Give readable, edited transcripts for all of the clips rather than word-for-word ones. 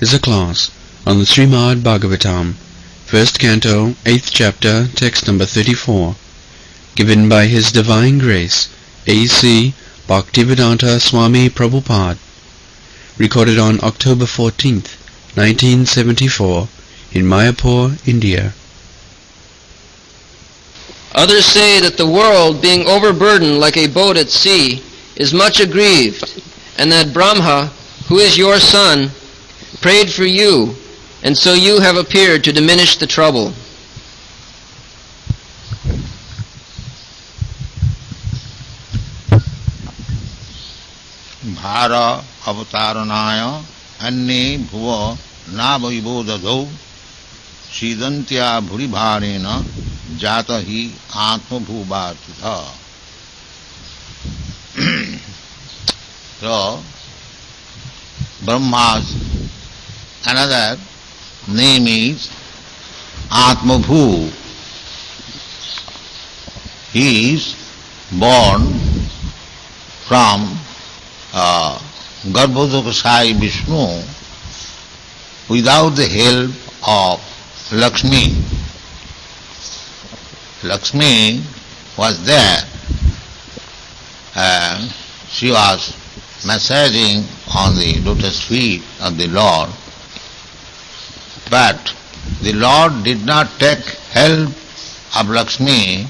is a class on the Srimad Bhagavatam, first canto, 8th chapter, text number 34, given by His Divine Grace, A.C. Bhaktivedanta Swami Prabhupada, recorded on October 14th, 1974, in Mayapur, India. Others say that the world, being overburdened like a boat at sea, is much aggrieved, and that Brahma, who is your son, prayed for you, and so you have appeared to diminish the trouble. Bhara avataranaya anne bhuva na vaibodadho Shidantya bhuribharena jata hi atma bhuvatitha. So, Brahma's another name is Atma Bhu. He is born from Garbhodakasai Vishnu without the help of Lakshmi. Lakshmi was there and she was massaging on the lotus feet of the Lord, but the Lord did not take help of Lakshmi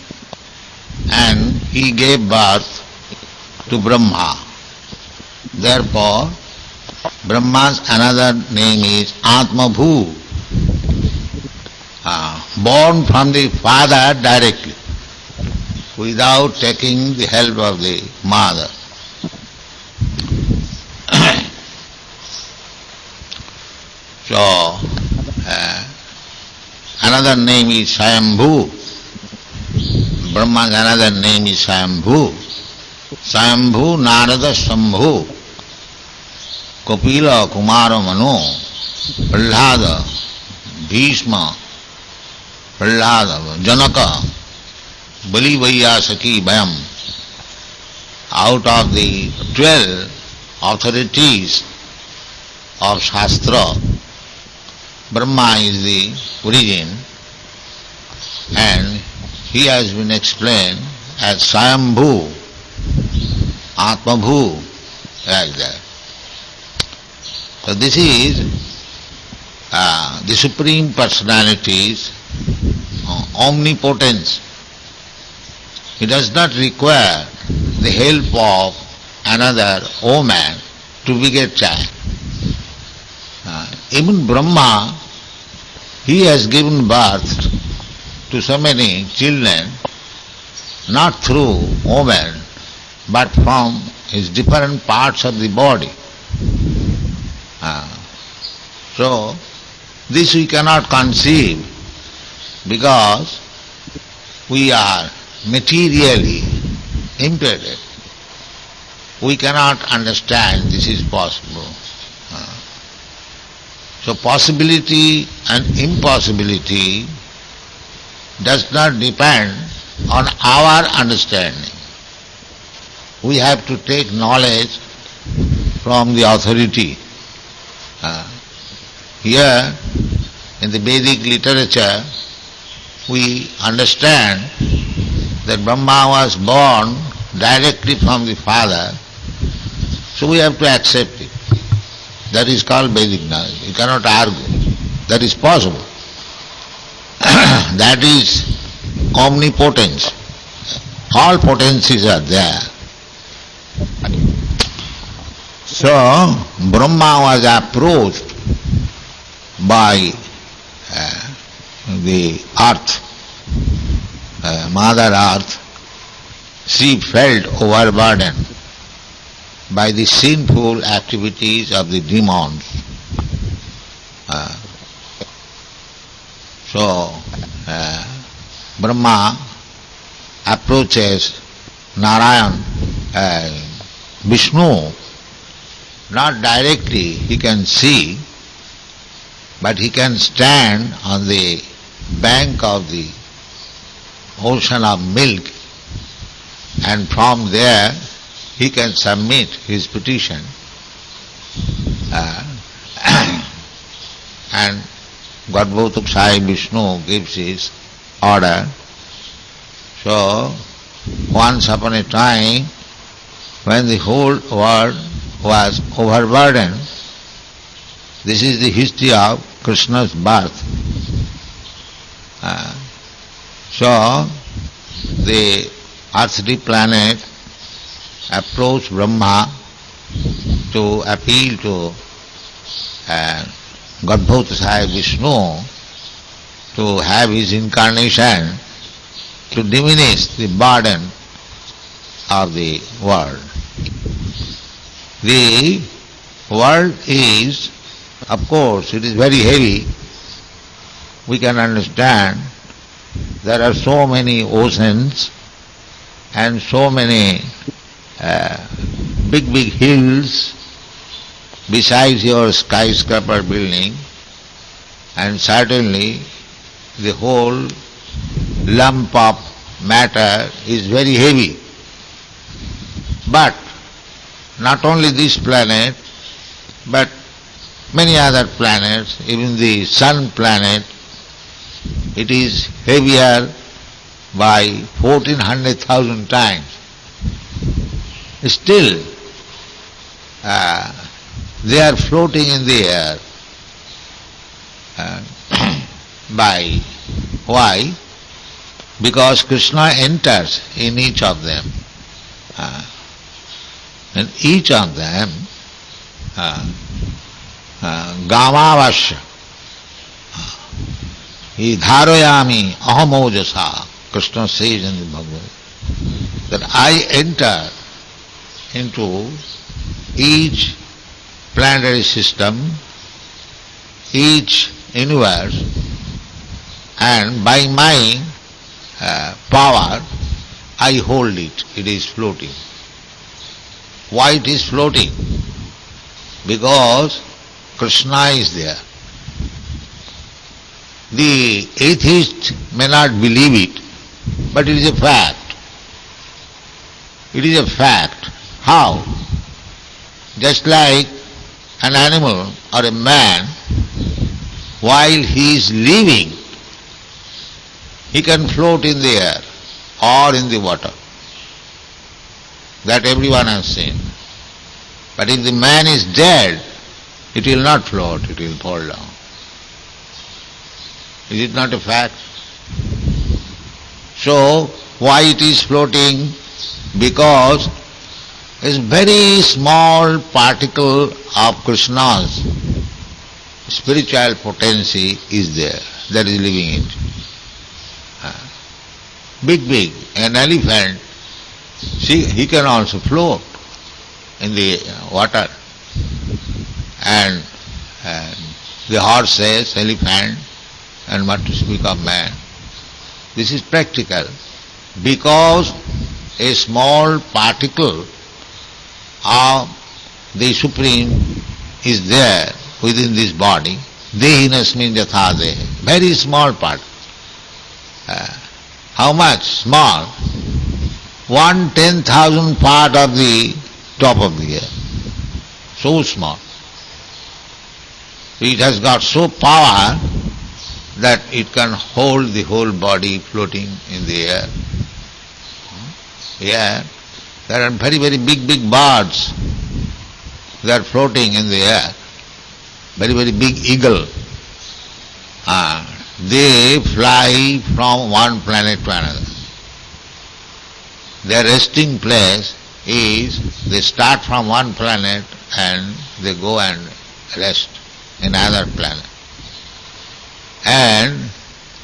and he gave birth to Brahma. Therefore, Brahma's another name is Atma Bhu, born from the father directly, without taking the help of the mother. So, another name is Swayambhu. Brahma's another name is Swayambhu. Swayambhu Narada Shambhu Kapila Kumara Manu Prahlada Bhishma Prahlada Janaka Bali Vaiyasaki Bhayam. Out of the 12 authorities of Shastra, Brahma is the origin, and he has been explained as Swayambhu, Atmabhu, like that. So this is the Supreme Personality's omnipotence. He does not require the help of another woman to beget child. Even Brahma, he has given birth to so many children, not through woman, but from his different parts of the body. So, this we cannot conceive because we are materially impeded. We cannot understand this is possible. So possibility and impossibility does not depend on our understanding. We have to take knowledge from the authority. Here in the Vedic literature we understand that Brahma was born directly from the father, so we have to accept it. That is called Vedic knowledge. You cannot argue. That is possible. That is omnipotence. All potencies are there. So, Brahma was approached by the earth, Mother Earth. She felt overburdened by the sinful activities of the demons. So, Brahma approaches Narayan, Vishnu, not directly he can see, but he can stand on the bank of the ocean of milk, and from there he can submit his petition. and Garbhotak Sai Vishnu gives his order. So, once upon a time, when the whole world was overburdened, this is the history of Krishna's birth. So, the earthly planet approached Brahma to appeal to Garbhotasaya Vishnu to have his incarnation to diminish the burden of the world. The world is, of course, it is very heavy. We can understand there are so many oceans and so many big hills besides your skyscraper building, and certainly the whole lump of matter is very heavy. But not only this planet, but many other planets, even the sun planet, it is heavier by 1400,000 times. Still, they are floating in the air. By why? Because Krishna enters in each of them. And each of them, Gamavasya, Dharayami Ahamojasa, Krishna says in the Bhagavad, that I enter into each planetary system, each universe, and by my power I hold it. It is floating. Why it is floating? Because Krishna is there. The atheist may not believe it, but it is a fact. It is a fact. How? Just like an animal or a man, while he is living, he can float in the air or in the water. That everyone has seen. But if the man is dead, it will not float, it will fall down. Is it not a fact? So, why it is floating? Because a very small particle of Krishna's spiritual potency is there, that is living it. Big, an elephant, see, he can also float in the water. And the horses, elephant, and what to speak of man. This is practical. Because a small particle of the Supreme is there within this body, dehinasmin yatha dehe, very small part. How much? Small. 1/10,000 part of the top of the earth. So small. It has got so power that it can hold the whole body floating in the air. Yeah, there are very big birds. They are floating in the air. Very big eagle. They fly from one planet to another. Their resting place is, they start from one planet and they go and rest in another planet. And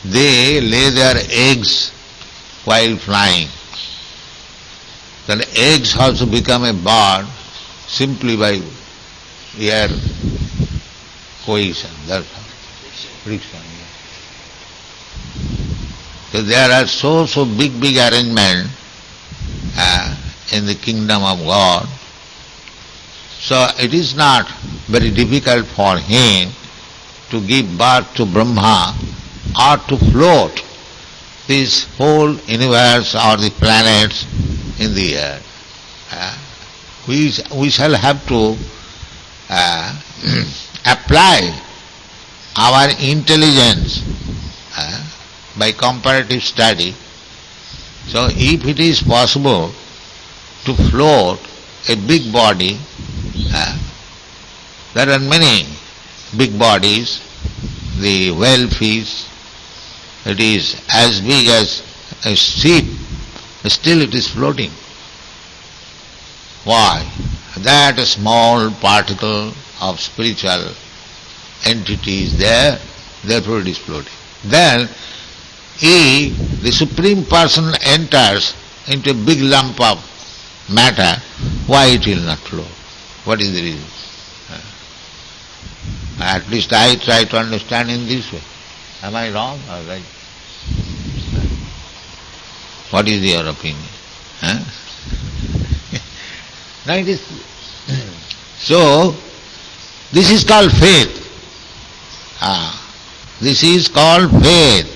they lay their eggs while flying. The eggs also become a bird simply by air cohesion. That's how. Friction. So there are so big arrangements in the kingdom of God. So it is not very difficult for him to give birth to Brahma or to float this whole universe or the planets in the air. We shall have to apply our intelligence by comparative study. So if it is possible to float a big body, there are many big bodies. The whale fish, it is as big as a ship, still it is floating. Why? That small particle of spiritual entity is there, therefore it is floating. Then, if the Supreme Person enters into a big lump of matter, why it will not float? What is the reason? At least I try to understand in this way. Am I wrong or right? What is your opinion? Now it is. So, this is called faith. This is called faith.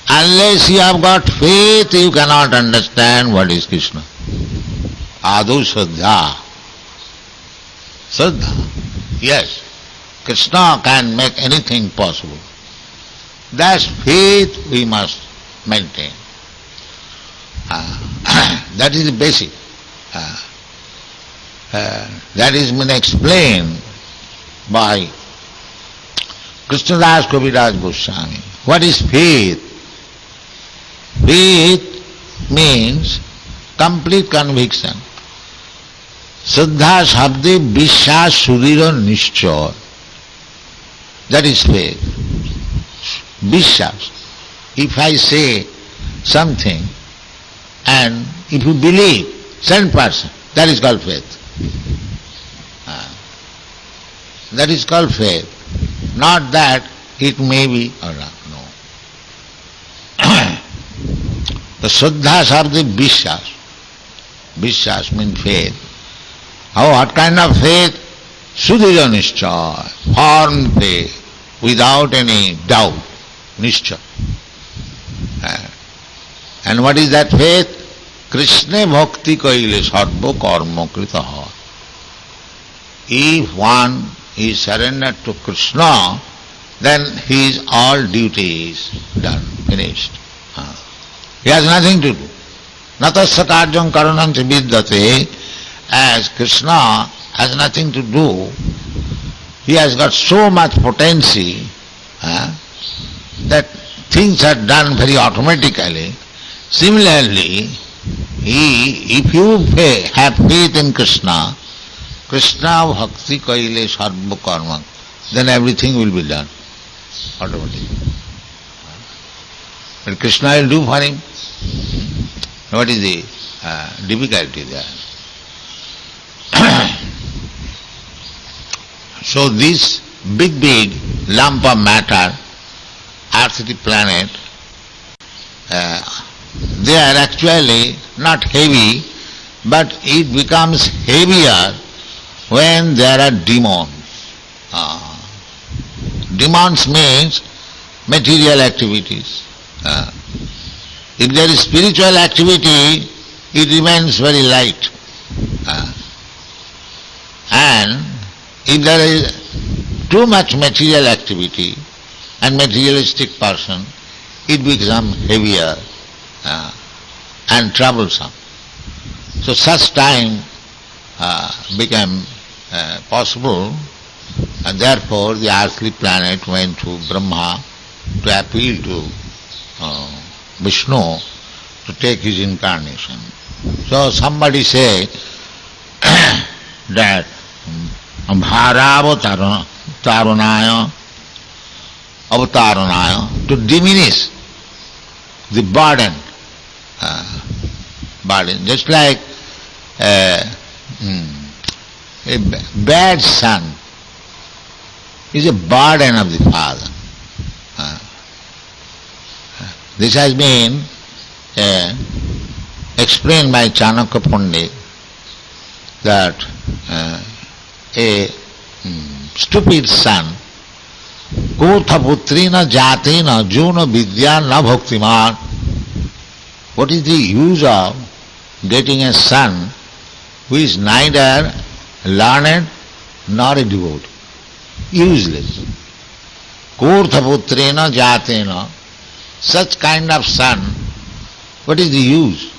Unless you have got faith, you cannot understand what is Krishna. Adu Shraddha. Shraddha. Yes. Krishna can make anything possible. That's faith we must maintain. That is the basic. That is been explained by Krishnadas Kaviraj Goswami. What is faith? Faith means complete conviction. Shraddha Shabde Vishwas Surira Nishchoy. That is faith. Vishwas. If I say something and if you believe 100%, that is called faith. That is called faith. Not that it may be or not. No. The Shraddha Shabda Vishwas. Vishwas means faith. What kind of faith? Sudhira Nishcha, firm faith, without any doubt, Nishcha. And what is that faith? Krishna bhakti kaile sarva karma kritaha. If one is surrendered to Krishna, then his all duties done, finished. He has nothing to do. Natasya karyam karananti vidyate, as Krishna has nothing to do, he has got so much potency that things are done very automatically. Similarly, if you have faith in Krishna, Krishna bhakti kaile sarva karma, then everything will be done automatically. But Krishna will do for him. What is the difficulty there? So this big lump of matter, Earth, the planet, they are actually not heavy, but it becomes heavier when there are demons. Demons means material activities. If there is spiritual activity, it remains very light. And if there is too much material activity and materialistic person, it becomes heavier and troublesome. So such time became possible, and therefore the earthly planet went to Brahma to appeal to Vishnu to take his incarnation. So somebody say that Avataranaya, to diminish the burden, just like a bad son is a burden of the father. This has been explained by Chanakya Pandit that a stupid son, kotha putrina jatina juna vidya na bhaktiman. What is the use of getting a son who is neither learned nor a devotee? Useless. Korthaputrena jatena, such kind of son, what is the use?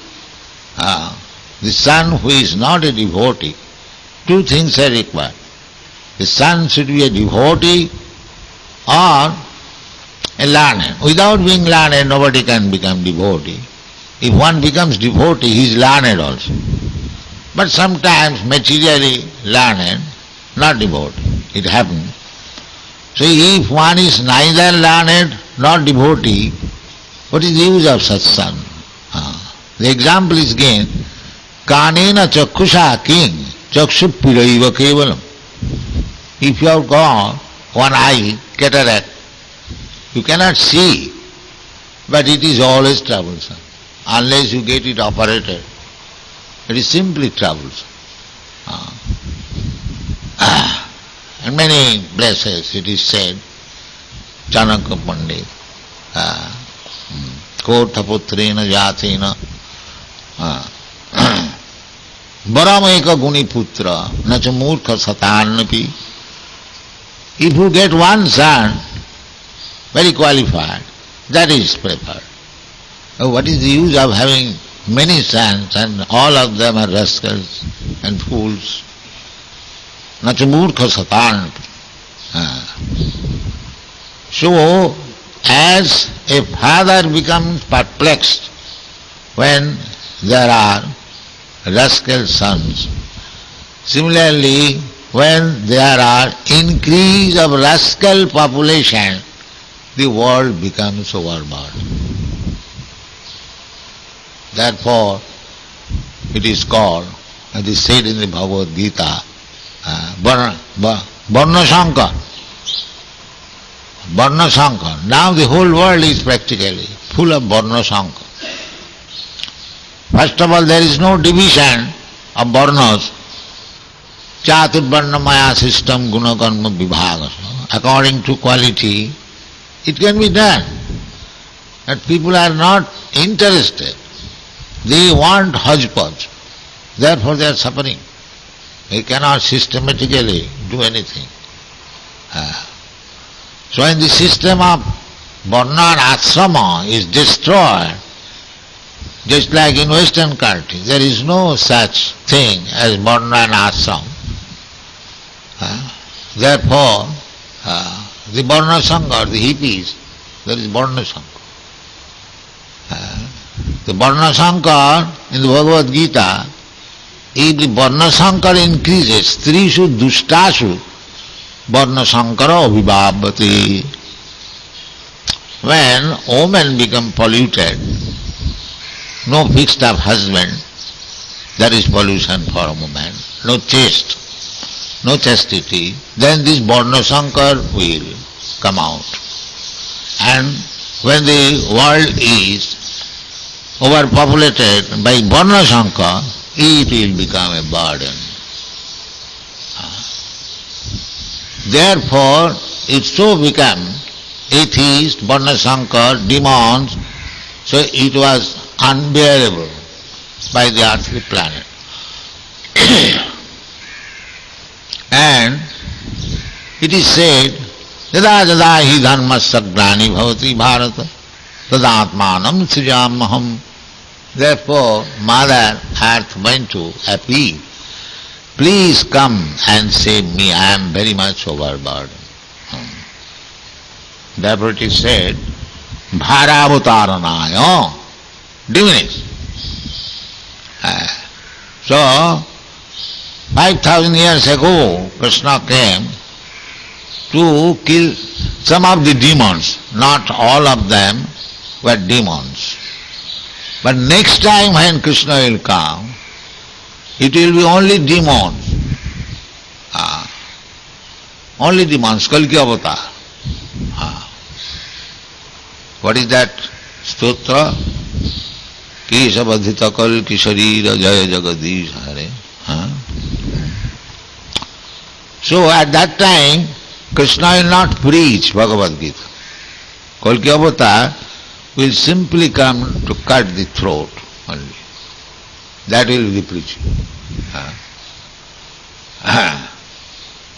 The son who is not a devotee, two things are required. The son should be a devotee or a learner. Without being learned, nobody can become devotee. If one becomes devotee, he is learned also. But sometimes materially learned, not devotee. It happens. So if one is neither learned nor devotee, what is the use of such son? The example is given, Kanena chakusha king, chakshu piraiva kevalam. If you have got one eye, cataract, you cannot see, but it is always troublesome. Unless you get it operated, it is simply troublesome. In many places it is said, Chanakya Pandit, Kothaputrena Jatena, Barameka Guni Putra, Nachamurkha Satarnapi. If you get one son, very qualified, that is preferred. What is the use of having many sons and all of them are rascals and fools? Nachamurkha Satarnapi. So, as a father becomes perplexed when there are rascal sons, similarly, when there are increase of rascal population, the world becomes overburdened. Therefore, it is called, as is said in the Bhagavad Gita, Varna Shankar. Varna Shankar. Now the whole world is practically full of Varna Shankar. First of all, there is no division of Varnas. Chaturvarna maya system guna karma vibhaga. According to quality, it can be done. But people are not interested. They want hodgepodge. Therefore they are suffering. They cannot systematically do anything. So when the system of Varna and Asrama is destroyed, just like in Western countries, there is no such thing as Varna and Asrama. Therefore, the Varna Sangha, the hippies, there is Varna Sangha. The Varna Sangha in the Bhagavad Gita, if the Varna Sangha increases, Trishu Dushtashu, Varna Sankara Abhibhavati. When women become polluted, no fixed up husband, that is pollution for a woman, no chaste, no chastity, then this Varna Sankar will come out. And when the world is overpopulated by Varna Sankar, it will become a burden. Therefore, it so became atheist, Varna Sankar, demons, so it was unbearable by the earthly planet. And it is said, Yada yada hi dharmasya glani bhavati bharata tadatmanam srijamaham. Therefore, Mother Earth went to appeal, please come and save me, I am very much overburdened. Therefore it is said, Bharavataranayo, diminish. So, 5,000 years ago, Krishna came to kill some of the demons. Not all of them were demons. But next time when Krishna will come, it will be only demons. Only demons, Kalki Avatar. What is that stotra? Kesavadhita kalki sharira jaya jagadish hare. So at that time, Krishna will not preach Bhagavad Gita. Kalki Avatar will simply come to cut the throat only. That will be preaching.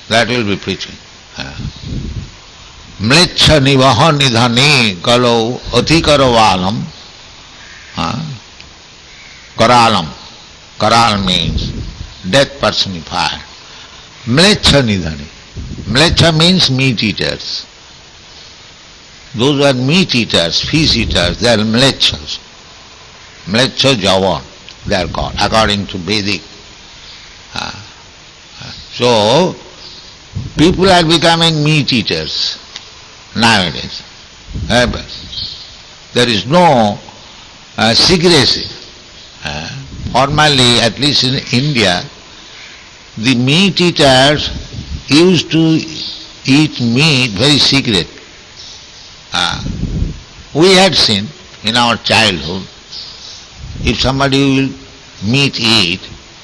That will be preaching. Mlecha nivaha nidhane kalo athikarawalam. Karalam. Karal means death personified. Mlecha nidhane. Mlecha means meat eaters. Those who are meat eaters, fish eaters, they are mlechas. Mlecha javan, they are called, according to Vedic. So, people are becoming meat eaters nowadays. There is no secrecy. Formerly, at least in India, the meat eaters used to eat meat very secret. We had seen in our childhood, if somebody will meat eat,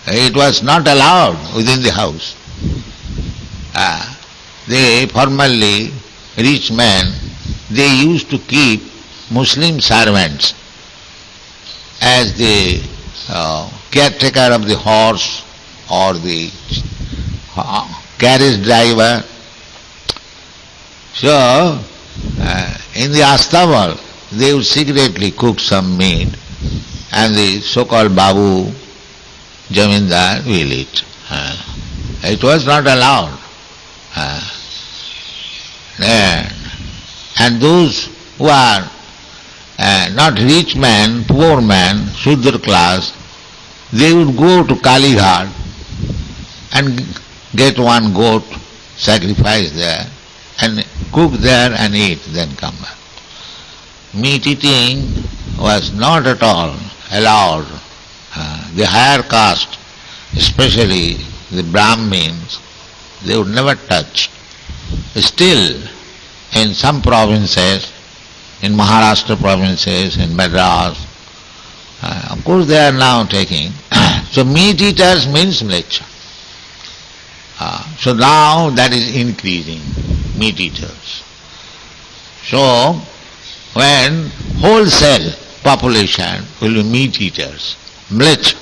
it was not allowed within the house. They formerly, rich men, they used to keep Muslim servants as the caretaker of the horse or the carriage driver. So, in the Astaval, they would secretly cook some meat and the so-called Babu Jamindar will eat. It was not allowed. And those who are not rich men, poor men, Shudra class, they would go to Kalighat and get one goat, sacrifice there, and cook there and eat, then come back. Meat eating was not at all allowed. The higher caste, especially the Brahmins, they would never touch. Still, in some provinces, in Maharashtra provinces, in Madras, of course they are now taking. So meat eaters means mlecha. So now that is increasing, meat eaters. So when wholesale population will be meat eaters, mlecha,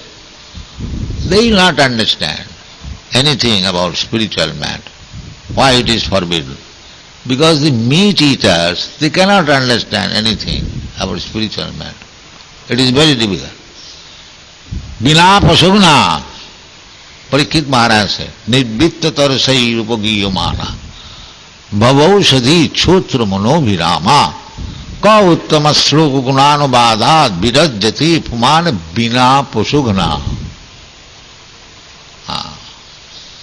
they will not understand anything about spiritual matter, why it is forbidden. Because the meat eaters, they cannot understand anything about spiritual matter. It is very difficult. Bina pasugna, Parikshit Maharaj said, Nidvitta tarasai upagiyamana, bhavaushadhi chotra manobhirama, ka uttama sloka gunanubadhat virajyati pumana bina pasugna.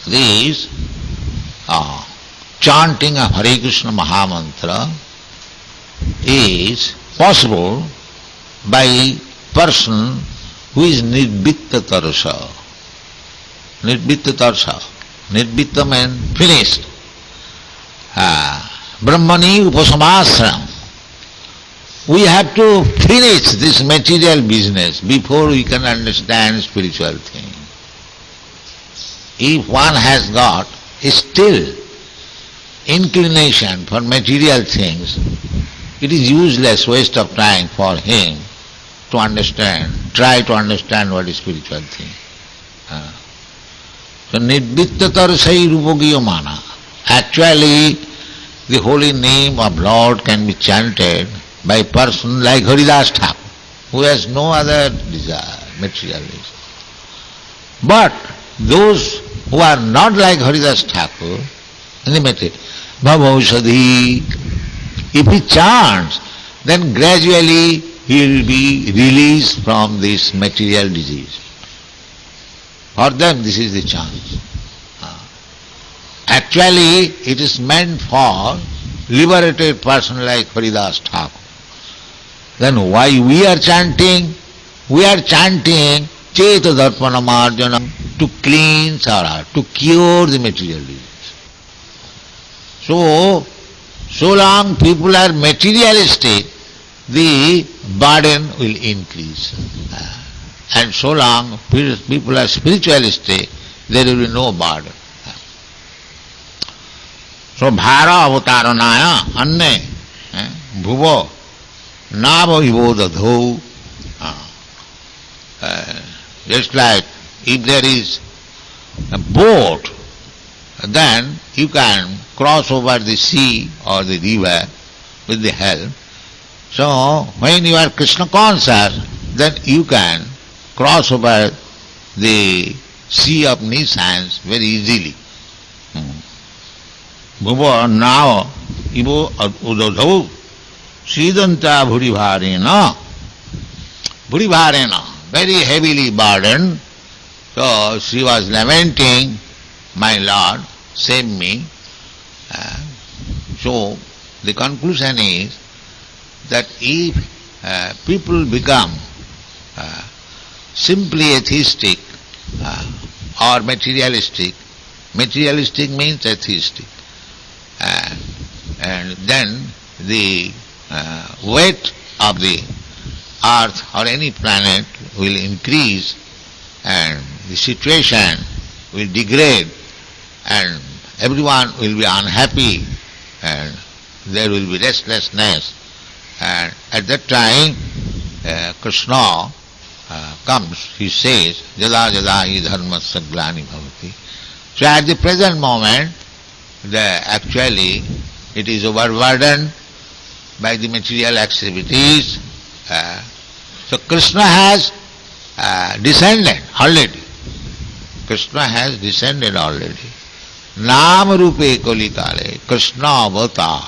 This chanting a Hare Krishna Mahamantra is possible by person who is nidvitta tarasa. Nidvitta tarasa. Nidvitta means finished. Brahmani upasamasram. We have to finish this material business before we can understand spiritual thing. If one has got still inclination for material things, it is useless waste of time for him to understand, try to understand what is spiritual thing. So nidvitta tarasai rupagiyamana. Actually, the holy name of Lord can be chanted by a person like Haridas Thakur, who has no other desire, material desire. But those who are not like Haridas Thakur, limited, bhavaushadhi, if he chants, then gradually he will be released from this material disease. For them this is the chance. Actually it is meant for liberated person like Haridas Thakur. Then why we are chanting? We are chanting Cheta Darpana Marjanam to cleanse our heart, to cure the material disease. So long people are materialistic, the burden will increase. And so long people are spiritualistic, there will be no burden. So bhara avataranaya anne bhuvo nava vibodadho. Just like if there is a boat then you can cross over the sea or the river with the help. So when you are Krishna conscious, then you can cross over the sea of nescience very easily. Bhuva now ivo udodhau Sidanta Bhurivarena. Bhurivarena, very heavily burdened. So she was lamenting, my Lord, save me. So the conclusion is that if people become simply atheistic or materialistic, materialistic means atheistic, and then the weight of the earth or any planet will increase and the situation will degrade and everyone will be unhappy and there will be restlessness. And at that time Krishna comes, he says, Jada jada hi dharmasya glani bhavati. So at the present moment, actually it is overburdened by the material activities. So Krishna has descended already. Krishna has descended already. Nam rupe kolikale, Krishna avata.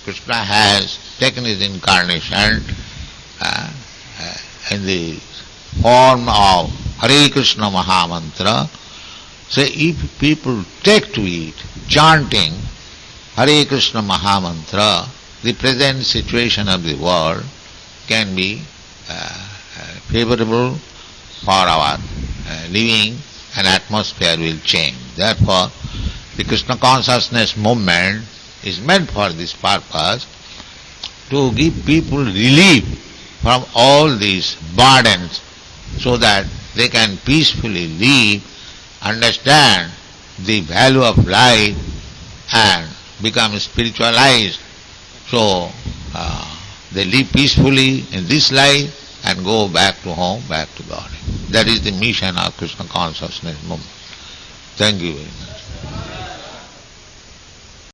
Krishna has taken his incarnation in the form of Hare Krishna Mahamantra. So if people take to it, chanting Hare Krishna Mahamantra, the present situation of the world can be favorable for our living, and atmosphere will change. Therefore, the Krishna consciousness movement is meant for this purpose, to give people relief from all these burdens so that they can peacefully live, understand the value of life and become spiritualized. So they live peacefully in this life and go back to home, back to God. That is the mission of Krishna consciousness movement. Thank you very much.